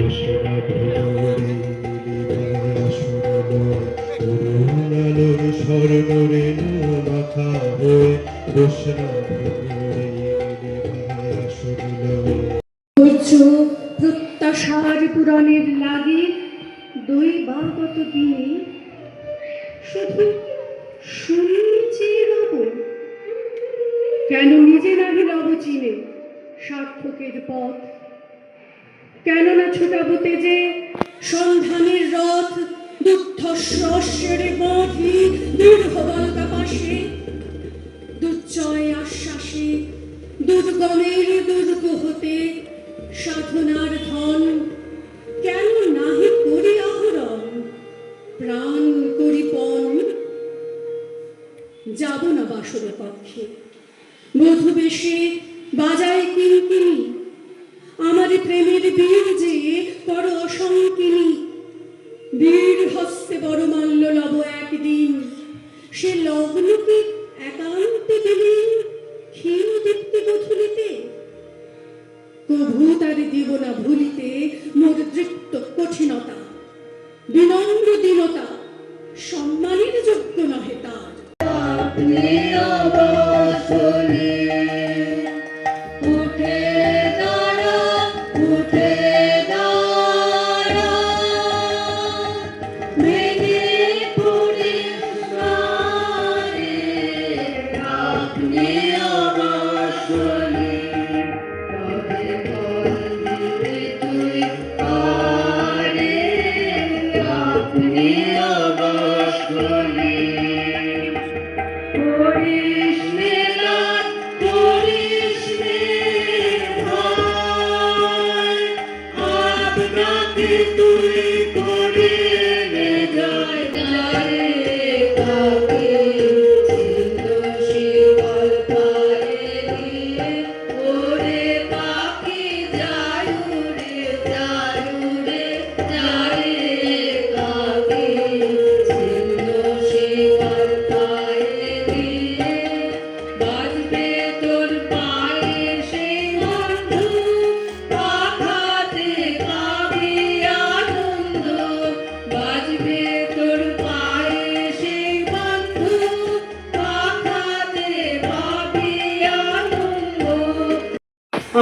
রসনা ভ্রমরে নীলিমায় আসরণ অরুণ আলোর স্বর্ণরে মাথা হয়ে রসনা ভ্রমরে নীলিমায় আসরণ প্রত্যাশার পুরাণের লাগে দৈবাগত দিনে শুধু শুনছি রব, কেন নিজে নাহি রব চিনে সার্থকের পথ, কেননা ছোটাবো তেজে সন্ধানের রথ, দুর্ধর্ষের বাঁধি দৃঢ় বালকা পাশে, দুর্জয় আশ্বাসে দুর্গমের দুর্গ হতে সাধনার ধন, কেন নাহি করি আহরণ প্রাণ করি পণ। যাব না বাসর কক্ষে বধূ বেশে বাজায় কিঙ্কিনি, আমার প্রেমের বীর যে বড় অসংকিনী, বীর হস্তে বড় মাল্য লব একদিন, সে লগ্নকে একান্তে দিলেন ক্ষীণ দীপ্তি গধূলিতে, কভু তার দিব না ভুলিতে মোর দৃপ্ত কঠিনতা, বিনম্র দীনতা সম্মানের যোগ্য নহে তার।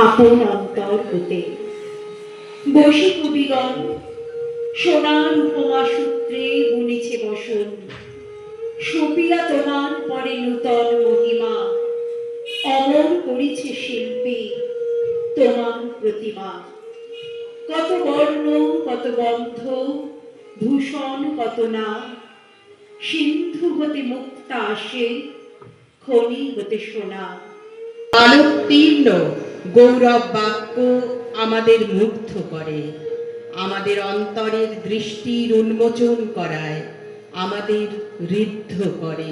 আপন অন্তর হতে বসে কবিগণ সোনার উপমা সূত্রে বুনেছে বসন, সপিয়া তোমার পরে নূতন মহিমা, অমর করেছে শিল্পী তোমার প্রতিমা। কত বর্ণ কত গন্ধ ভূষণ কত না, সিন্ধু হতে মুক্তা আসে খনি হতে সোনা। আলোকতীর্ণ গৌরব বাক্য আমাদের মুগ্ধ করে, আমাদের অন্তরের দৃষ্টির উন্মোচন করায়, আমাদের ঋদ্ধ করে।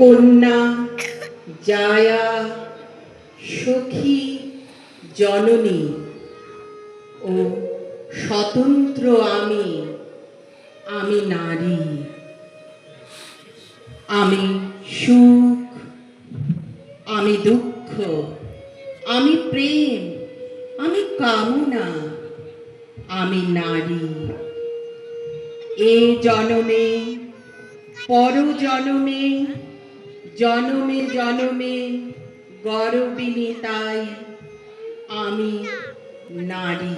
কন্যা জায়া সখী জননী ও স্বতন্ত্র আমি নারী, আমি সুখ আমি দুঃখ, আমি প্রেম আমি কামনা, আমি নারী। এ জনমে পর জনমে জনমে জনমে গরবিনী তাই আমি নারী।